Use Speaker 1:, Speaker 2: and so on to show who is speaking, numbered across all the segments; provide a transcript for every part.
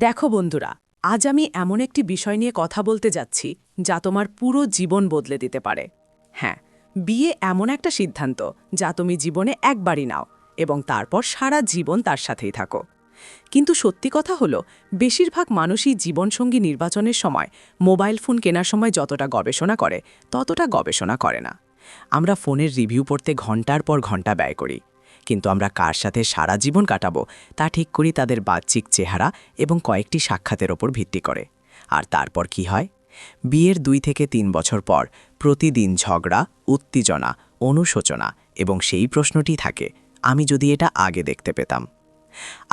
Speaker 1: দেখো বন্ধুরা, আজ আমি এমন একটি বিষয় নিয়ে কথা বলতে যাচ্ছি যা তোমার পুরো জীবন বদলে দিতে পারে। হ্যাঁ, বিয়ে এমন একটা সিদ্ধান্ত যা তুমি জীবনে একবারই নাও এবং তারপর সারা জীবন তার সাথেই থাকো। কিন্তু সত্যি কথা হলো, বেশিরভাগ মানুষই জীবনসঙ্গী নির্বাচনের সময় মোবাইল ফোন কেনার সময় যতটা গবেষণা করে ততটা গবেষণা করে না। আমরা ফোনের রিভিউ পড়তে ঘন্টার পর ঘন্টা ব্যয় করি, কিন্তু আমরা কার সাথে সারা জীবন কাটাবো তা ঠিক করি তাদের বাহ্যিক চেহারা এবং কয়েকটি সাক্ষাতের ওপর ভিত্তি করে। আর তারপর কি হয়? বিয়ের 2 থেকে 3 বছর পর প্রতিদিন ঝগড়া, উত্তেজনা, অনুশোচনা এবং সেই প্রশ্নটি থাকে, আমি যদি এটা আগে দেখতে পেতাম।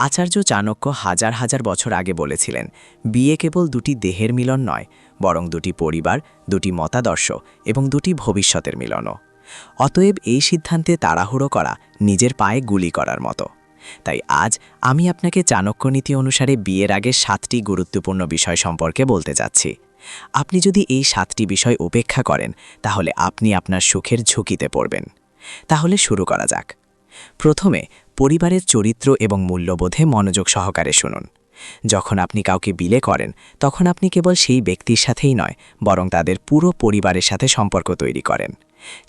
Speaker 1: আচার্য চাণক্য হাজার হাজার বছর আগে বলেছিলেন, বিয়ে কেবল দুটি দেহের মিলন নয়, বরং দুটি পরিবার, দুটি মতাদর্শ এবং দুটি ভবিষ্যতের মিলনও। অতএব এই সিদ্ধান্তে তাড়াহুড়ো করা নিজের পায়ে গুলি করার মতো। তাই আজ আমি আপনাকে চাণক্য নীতি অনুসারে বিয়ের আগে 7টি গুরুত্বপূর্ণ বিষয় সম্পর্কে বলতে যাচ্ছি। আপনি যদি এই 7টি বিষয় উপেক্ষা করেন, তাহলে আপনি আপনার সুখের ঝুঁকিতে পড়বেন। তাহলে শুরু করা যাক। প্রথমে, পরিবারের চরিত্র এবং মূল্যবোধে মনোযোগ সহকারে শুনুন। যখন আপনি কাউকে বিয়ে করেন, তখন আপনি কেবল সেই ব্যক্তির সাথেই নয়, বরং তাদের পুরো পরিবারের সাথে সম্পর্ক তৈরি করেন।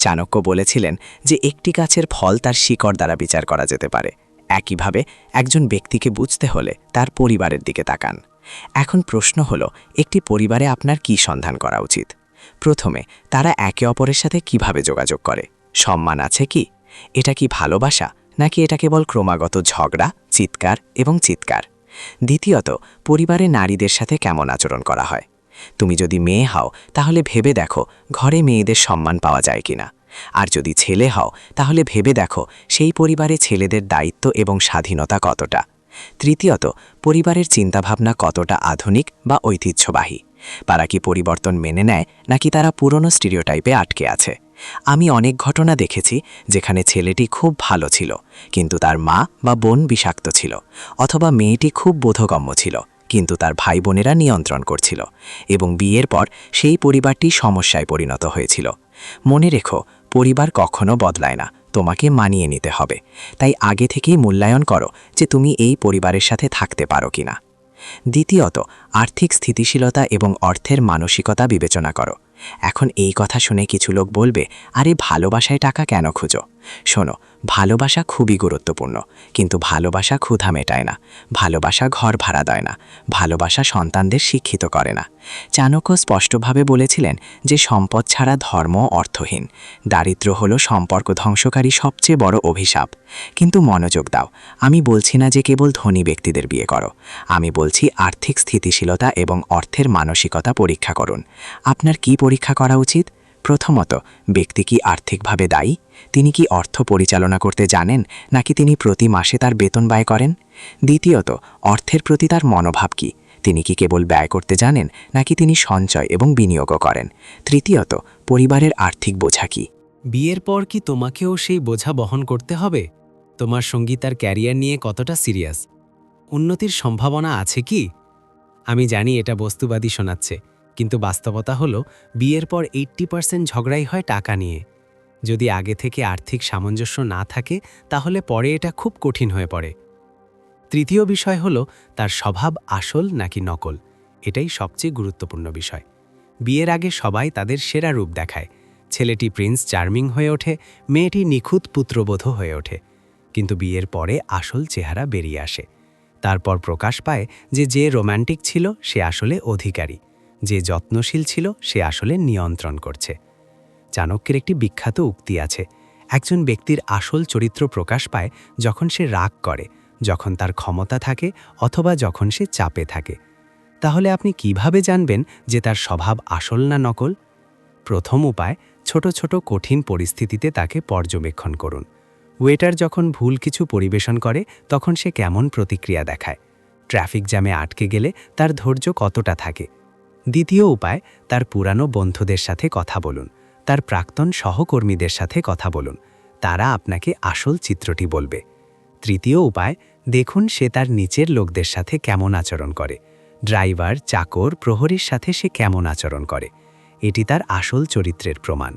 Speaker 1: চাণক্য বলেছিলেন যে একটি গাছের ফল তার শিকড় দ্বারা বিচার করা যেতে পারে। একইভাবে একজন ব্যক্তিকে বুঝতে হলে তার পরিবারের দিকে তাকান। এখন প্রশ্ন হলো, একটি পরিবারে আপনার কি সন্ধান করা উচিত? প্রথমে, তারা একে অপরের সাথে কিভাবে যোগাযোগ করে? সম্মান আছে কি? এটা কি ভালোবাসা, নাকি এটা কেবল ক্রমাগত ঝগড়া, চিৎকার এবং চিৎকার? দ্বিতীয়ত, পরিবারে নারীদের সাথে কেমন আচরণ করা হয়? তুমি যদি মেয়ে হও, তাহলে ভেবে দেখো ঘরে মেয়েদের সম্মান পাওয়া যায় কিনা। আর যদি ছেলে হও, তাহলে ভেবে দেখো সেই পরিবারে ছেলেদের দায়িত্ব এবং স্বাধীনতা কতটা। তৃতীয়ত, পরিবারের চিন্তাভাবনা কতটা আধুনিক বা ঐতিহ্যবাহী? তারা কি পরিবর্তন মেনে নেয়, নাকি তারা পুরনো স্টিরিওটাইপে আটকে আছে? আমি অনেক ঘটনা দেখেছি যেখানে ছেলেটি খুব ভালো ছিল, কিন্তু তার মা বা বোন বিষাক্ত ছিল, অথবা মেয়েটি খুব বোধগম্য ছিল, কিন্তু তার ভাই বোনেরা নিয়ন্ত্রণ করছিল, এবং বিয়ের পর সেই পরিবারটি সমস্যায় পরিণত হয়েছিল। মনে রেখো, পরিবার কখনো বদলায় না, তোমাকে মানিয়ে নিতে হবে। তাই আগে থেকেই মূল্যায়ন করো যে তুমি এই পরিবারের সাথে থাকতে পারো কিনা। দ্বিতীয়ত, আর্থিক স্থিতিশীলতা এবং অর্থের মানসিকতা বিবেচনা করো। এখন এই কথা শুনে কিছু লোক বলবে, আরে ভালোবাসায় টাকা কেন খুঁজো? শোনো, ভালোবাসা খুবই গুরুত্বপূর্ণ, কিন্তু ভালোবাসা ক্ষুধা মেটায় না, ভালোবাসা ঘর ভাড়া দেয় না, ভালোবাসা সন্তানদের শিক্ষিত করে না। চাণক্য স্পষ্টভাবে বলেছিলেন যে সম্পদ ছাড়া ধর্ম অর্থহীন। দারিদ্র্য হলো সম্পর্ক ধ্বংসকারী সবচেয়ে বড় অভিশাপ। কিন্তু মনোযোগ দাও, আমি বলছি না যে কেবল ধনী ব্যক্তিদের বিয়ে করো। আমি বলছি আর্থিক স্থিতিশীলতা এবং অর্থের মানসিকতা পরীক্ষা করুন। আপনার কি পরীক্ষা করা উচিত? প্রথমত, ব্যক্তি কি আর্থিকভাবে দায়ী? তিনি কি অর্থ পরিচালনা করতে জানেন, নাকি তিনি প্রতি মাসে তার বেতন ব্যয় করেন? দ্বিতীয়ত, অর্থের প্রতি তার মনোভাব কি? তিনি কি কেবল ব্যয় করতে জানেন, নাকি তিনি সঞ্চয় এবং বিনিয়োগও করেন? তৃতীয়ত, পরিবারের আর্থিক বোঝা কি?
Speaker 2: বিয়ের পর কি তোমাকেও সেই বোঝা বহন করতে হবে? তোমার সঙ্গী তার ক্যারিয়ার নিয়ে কতটা সিরিয়াস? উন্নতির সম্ভাবনা আছে কি? আমি জানি এটা বস্তুবাদী শোনাচ্ছে, কিন্তু বাস্তবতা হলো বিয়ের পর 80% ঝগড়াই হয় টাকা নিয়ে। যদি আগে থেকে আর্থিক সামঞ্জস্য না থাকে, তাহলে পরে এটা খুব কঠিন হয়ে পড়ে। তৃতীয় বিষয় হলো তার স্বভাব আসল নাকি নকল। এটাই সবচেয়ে গুরুত্বপূর্ণ বিষয়। বিয়ের আগে সবাই তাদের সেরা রূপ দেখায়। ছেলেটি প্রিন্স চার্মিং হয়ে ওঠে, মেয়েটি নিখুঁত পুত্রবধূ হয়ে ওঠে। কিন্তু বিয়ের পরে আসল চেহারা বেরিয়ে আসে। তারপর প্রকাশ পায় যে যে রোম্যান্টিক ছিল সে আসলে অধিকারী, যে যত্নশীল ছিল সে আসলে নিয়ন্ত্রণ করছে। চাণক্যের একটি বিখ্যাত উক্তি আছে, একজন ব্যক্তির আসল চরিত্র প্রকাশ পায় যখন সে রাগ করে, যখন তার ক্ষমতা থাকে, অথবা যখন সে চাপে থাকে। তাহলে আপনি কিভাবে জানবেন যে তার স্বভাব আসল না নকল? প্রথম উপায়, ছোট ছোট কঠিন পরিস্থিতিতে তাকে পর্যবেক্ষণ করুন। ওয়েটার যখন ভুল কিছু পরিবেশন করে তখন সে কেমন প্রতিক্রিয়া দেখায়? ট্রাফিক জ্যামে আটকে গেলে তার ধৈর্য কতটা থাকে? দ্বিতীয় উপায়, তার পুরানো বন্ধুদের সাথে কথা বলুন, তার প্রাক্তন সহকর্মীদের সাথে কথা বলুন। তারা আপনাকে আসল চিত্রটি বলবে। তৃতীয় উপায়, দেখুন সে তার নিচের লোকদের সাথে কেমন আচরণ করে। ড্রাইভার, চাকর, প্রহরীর সাথে সে কেমন আচরণ করে। এটি তার আসল চরিত্রের প্রমাণ।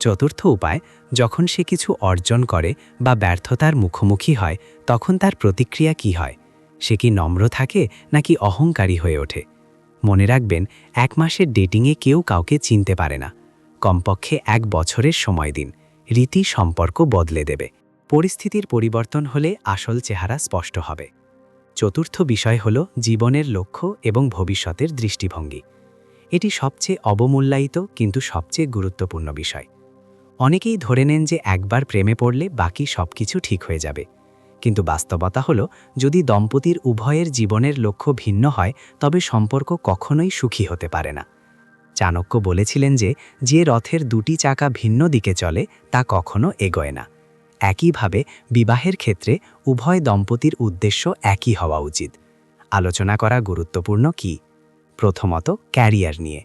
Speaker 2: চতুর্থ উপায়, যখন সে কিছু অর্জন করে বা ব্যর্থতার মুখোমুখি হয়, তখন তার প্রতিক্রিয়া কী হয়? সে কি নম্র থাকে নাকি অহংকারী হয়ে ওঠে? মনে রাখবেন, 1 মাসের ডেটিংয়ে কেউ কাউকে চিনতে পারে না। কমপক্ষে 1 বছরের সময় দিন। রীতি সম্পর্ক বদলে দেবে। পরিস্থিতির পরিবর্তন হলে আসল চেহারা স্পষ্ট হবে। চতুর্থ বিষয় হল জীবনের লক্ষ্য এবং ভবিষ্যতের দৃষ্টিভঙ্গি। এটি সবচেয়ে অবমূল্যায়িত কিন্তু সবচেয়ে গুরুত্বপূর্ণ বিষয়। অনেকেই ধরে নেন যে একবার প্রেমে পড়লে বাকি সবকিছু ঠিক হয়ে যাবে। কিন্তু বাস্তবতা হল, যদি দম্পতির উভয়ের জীবনের লক্ষ্য ভিন্ন হয় তবে সম্পর্ক কখনোই সুখী হতে পারে না। চাণক্য বলেছিলেন যে রথের 2টি চাকা ভিন্ন দিকে চলে তা কখনো এগোয় না। একইভাবে বিবাহের ক্ষেত্রে উভয় দম্পতির উদ্দেশ্য একই হওয়া উচিত। আলোচনা করা গুরুত্বপূর্ণ কি? প্রথমত, ক্যারিয়ার নিয়ে।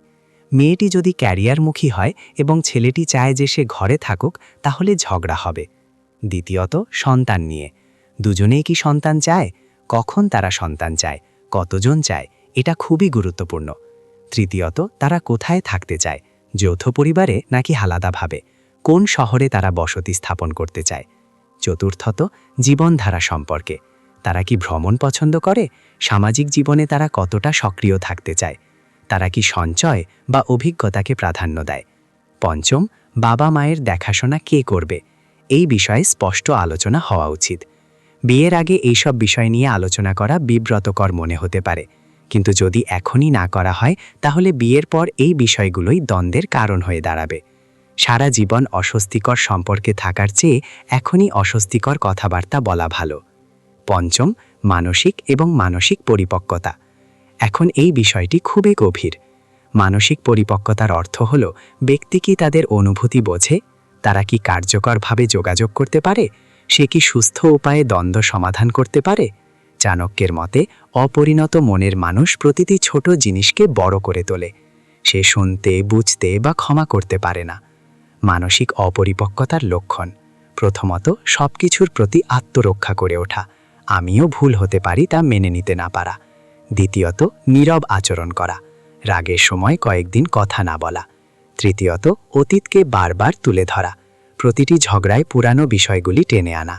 Speaker 2: মেয়েটি যদি ক্যারিয়ারমুখী হয় এবং ছেলেটি চায় যে সে ঘরে থাকুক, তাহলে ঝগড়া হবে। দ্বিতীয়ত, সন্তান নিয়ে। দুজনেই কি সন্তান চায়? কখন তারা সন্তান চায়? কতজন চায়? এটা খুবই গুরুত্বপূর্ণ। তৃতীয়ত, তারা কোথায় থাকতে চায়? যৌথ পরিবারে নাকি আলাদাভাবে? কোন শহরে তারা বসতি স্থাপন করতে চায়? চতুর্থত, জীবনধারা সম্পর্কে। তারা কি ভ্রমণ পছন্দ করে? সামাজিক জীবনে তারা কতটা সক্রিয় থাকতে চায়? তারা কি সঞ্চয় বা অভিজ্ঞতাকে প্রাধান্য দেয়? পঞ্চম, বাবা মায়ের দেখাশোনা কে করবে? এই বিষয়ে স্পষ্ট আলোচনা হওয়া উচিত। বিয়ের আগে এইসব বিষয় নিয়ে আলোচনা করা বিব্রতকর মনে হতে পারে, কিন্তু যদি এখনই না করা হয় তাহলে বিয়ের পর এই বিষয়গুলোই দ্বন্দ্বের কারণ হয়ে দাঁড়াবে। সারা জীবন অস্বস্তিকর সম্পর্কে থাকার চেয়ে এখনই অস্বস্তিকর কথাবার্তা বলা ভালো। পঞ্চম, মানসিক পরিপক্কতা। এখন এই বিষয়টি খুবই গভীর। মানসিক পরিপক্কতার অর্থ হল, ব্যক্তি কি তাদের অনুভূতি বোঝে? তারা কি কার্যকরভাবে যোগাযোগ করতে পারে? সে কি সুস্থ উপায়ে দ্বন্দ্ব সমাধান করতে পারে? চাণক্যের মতে, অপরিণত মনের মানুষ প্রতিটি ছোট জিনিসকে বড় করে তোলে। সে শুনতে, বুঝতে বা ক্ষমা করতে পারে না। মানসিক অপরিপক্কতার লক্ষণ: প্রথমত, সবকিছুর প্রতি আত্মরক্ষা করে ওঠা। আমিও ভুল হতে পারি তা মেনে নিতে না পারা। দ্বিতীয়ত, নীরব আচরণ করা। রাগের সময় কয়েকদিন কথা না বলা। তৃতীয়ত, অতীতকে বারবার তুলে ধরা। প্রতিটি ঝগড়ায় পুরানো বিষয়গুলি টেনে আনা।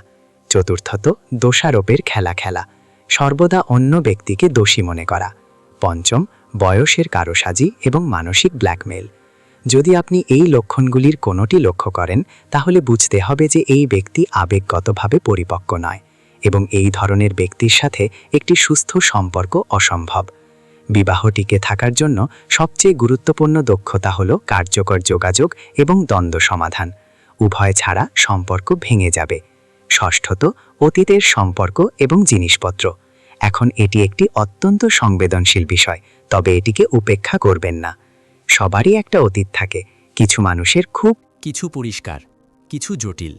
Speaker 2: চতুর্থত, দোষারোপের খেলা। সর্বদা অন্য ব্যক্তিকে দোষী মনে করা। পঞ্চম, বয়সের কারসাজি এবং মানসিক ব্ল্যাকমেল। যদি আপনি এই লক্ষণগুলির কোনোটি লক্ষ্য করেন, তাহলে বুঝতে হবে যে এই ব্যক্তি আবেগগতভাবে পরিপক্ক নয় এবং এই ধরনের ব্যক্তির সাথে একটি সুস্থ সম্পর্ক অসম্ভব। বিবাহ টিকে থাকার জন্য সবচেয়ে গুরুত্বপূর্ণ দক্ষতা হল কার্যকর যোগাযোগ এবং দ্বন্দ্ব সমাধান। উভয় ছাড়া সম্পর্ক ভেঙে যাবে। ষষ্ঠত, অতীতের সম্পর্ক এবং জিনিসপত্র। এখন এটি একটি অত্যন্ত সংবেদনশীল বিষয়, তবে এটিকে উপেক্ষা করবেন না। সবারই একটা অতীত থাকে। কিছু মানুষের
Speaker 3: কিছু পরিষ্কার, কিছু জটিল,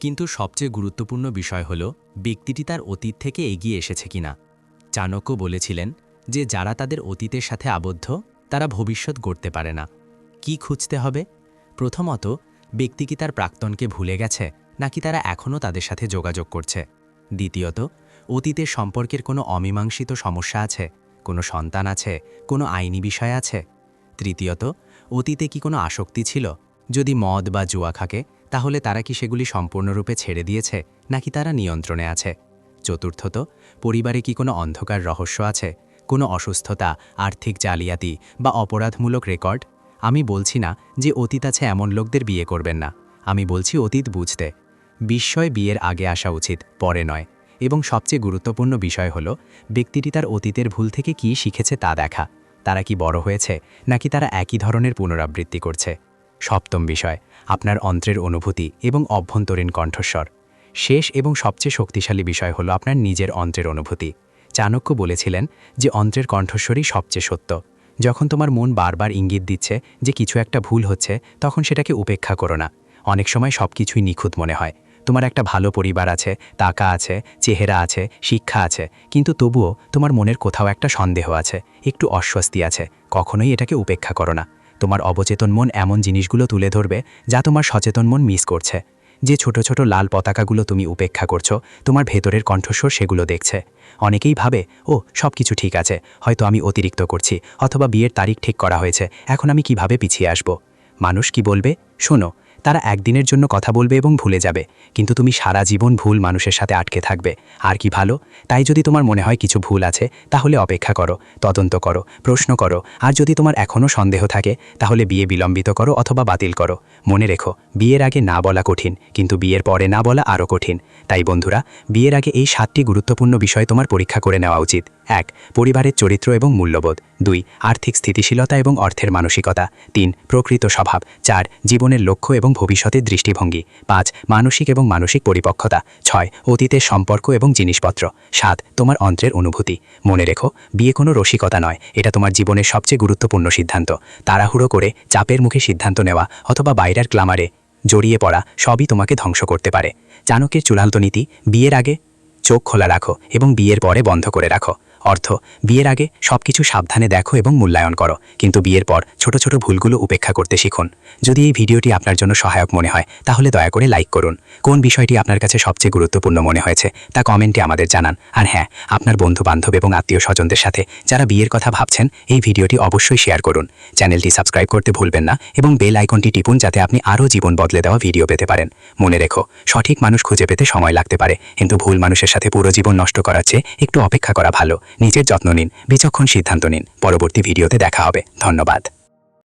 Speaker 3: কিন্তু সবচেয়ে গুরুত্বপূর্ণ বিষয় হল ব্যক্তিটি তার অতীত থেকে এগিয়ে এসেছে কিনা। চাণক্য বলেছিলেন যে যারা তাদের অতীতের সাথে আবদ্ধ তারা ভবিষ্যৎ গড়তে পারে না। কি খুঁজতে হবে? প্রথমত, ব্যক্তি কি তার প্রাক্তনকে ভুলে গেছে নাকি তারা এখনও তাদের সাথে যোগাযোগ করছে? দ্বিতীয়ত, অতীতের সম্পর্কের কোনো অমীমাংসিত সমস্যা আছে? কোনো সন্তান আছে? কোনো আইনি বিষয় আছে? তৃতীয়ত, অতীতে কি কোনো আসক্তি ছিল? যদি মদ বা জুয়া খাকে, তাহলে তারা কি সেগুলি সম্পূর্ণরূপে ছেড়ে দিয়েছে নাকি তারা নিয়ন্ত্রণে আছে? চতুর্থত, পরিবারে কি কোনো অন্ধকার রহস্য আছে? কোনো অসুস্থতা, আর্থিক জালিয়াতি বা অপরাধমূলক রেকর্ড? আমি বলছি না যে অতীত আছে এমন লোকদের বিয়ে করবেন না। আমি বলছি অতীত বুঝতে। বিস্ময় বিয়ের আগে আসা উচিত, পরে নয়। এবং সবচেয়ে গুরুত্বপূর্ণ বিষয় হল ব্যক্তিটি তার অতীতের ভুল থেকে কী শিখেছে তা দেখা। তারা কি বড় হয়েছে নাকি তারা একই ধরনের পুনরাবৃত্তি করছে? সপ্তম বিষয়, আপনার অন্ত্রের অনুভূতি এবং অভ্যন্তরীণ কণ্ঠস্বর। শেষ এবং সবচেয়ে শক্তিশালী বিষয় হলো আপনার নিজের অন্ত্রের অনুভূতি। চাণক্য বলেছিলেন যে অন্ত্রের কণ্ঠস্বরই সবচেয়ে সত্য। যখন তোমার মন বারবার ইঙ্গিত দিচ্ছে যে কিছু একটা ভুল হচ্ছে, তখন সেটাকে উপেক্ষা করো না। অনেক সময় সবকিছুই নিখুঁত মনে হয়। তোমার একটা ভালো পরিবার আছে, টাকা আছে, চেহারা আছে, শিক্ষা আছে, কিন্তু তবুও তোমার মনের কোথাও একটা সন্দেহ আছে, একটু অস্বস্তি আছে। কখনোই এটাকে উপেক্ষা করো না। তোমার অবচেতন মন এমন জিনিসগুলো তুলে ধরবে যা তোমার সচেতন মন মিস করছে। যে ছোট ছোট লাল পতাকাগুলো তুমি উপেক্ষা করছো, তোমার ভেতরের কণ্ঠস্বর সেগুলো দেখছে। অনেকেই ভাবে, ও সব কিছু ঠিক আছে, হয়তো আমি অতিরিক্ত করছি, অথবা বিয়ের তারিখ ঠিক করা হয়েছে, এখন আমি কিভাবে পিছিয়ে আসব। মানুষ কি বলবে? শোনো,
Speaker 4: তারা একদিনের জন্য কথা বলবে এবং ভুলে যাবে, কিন্তু তুমি সারা জীবন ভুল মানুষের সাথে আটকে থাকবে। আর কি ভালো? তাই যদি তোমার মনে হয় কিছু ভুল আছে, তাহলে অপেক্ষা করো, তদন্ত করো, প্রশ্ন করো। আর যদি তোমার এখনও সন্দেহ থাকে, তাহলে বিয়ে বিলম্বিত করো অথবা বাতিল করো। মনে রেখো, বিয়ের আগে না বলা কঠিন, কিন্তু বিয়ের পরে না বলা আরও কঠিন। তাই বন্ধুরা, বিয়ের আগে এই 7টি গুরুত্বপূর্ণ বিষয় তোমার পরীক্ষা করে নেওয়া উচিত। 1. পরিবারের চরিত্র এবং মূল্যবোধ। 2. আর্থিক স্থিতিশীলতা এবং অর্থের মানসিকতা। 3. প্রকৃত স্বভাব। 4. জীবনের লক্ষ্য এবং ভবিষ্যতের দৃষ্টিভঙ্গি। 5. মানসিক এবং মানসিক পরিপক্কতা। 6. অতীতের সম্পর্ক এবং জিনিসপত্র। 7. তোমার অন্ত্রের অনুভূতি। মনে রেখো, বিয়ে কোনো রসিকতা নয়, এটা তোমার জীবনের সবচেয়ে গুরুত্বপূর্ণ সিদ্ধান্ত। তাড়াহুড়ো করে চাপের মুখে সিদ্ধান্ত নেওয়া অথবা বাইরের ক্লামারে জড়িয়ে পড়া সবই তোমাকে ধ্বংস করতে পারে। চাণক্যের চূড়ান্ত নীতি: বিয়ের আগে চোখ খোলা রাখো এবং বিয়ের পরে বন্ধ করে রাখো। অর্থ: বিয়ের আগে সবকিছু সাবধানে দেখো এবং মূল্যায়ন করো, কিন্তু বিয়ের পর ছোট ছোট ভুলগুলো উপেক্ষা করতে শিখুন। যদি এই ভিডিওটি আপনার জন্য সহায়ক মনে হয়, তাহলে দয়া করে লাইক করুন। কোন বিষয়টি আপনার কাছে সবচেয়ে গুরুত্বপূর্ণ মনে হয়েছে তা কমেন্টে আমাদের জানান। আর হ্যাঁ, আপনার বন্ধু বান্ধব এবং আত্মীয় স্বজনদের সাথে যারা বিয়ের কথা ভাবছেন, এই ভিডিওটি অবশ্যই শেয়ার করুন। চ্যানেলটি সাবস্ক্রাইব করতে ভুলবেন না এবং বেল আইকনটি টিপুন, যাতে আপনি আরও জীবন বদলে দেওয়া ভিডিও পেতে পারেন। মনে রেখো, সঠিক মানুষ খুঁজে পেতে সময় লাগতে পারে, কিন্তু ভুল মানুষের সাথে পুরো জীবন নষ্ট করার চেয়ে একটু অপেক্ষা করা ভালো। নিজের যত্ন নিন, বিচক্ষণ সিদ্ধান্ত নিন। পরবর্তী ভিডিওতে দেখা হবে। ধন্যবাদ।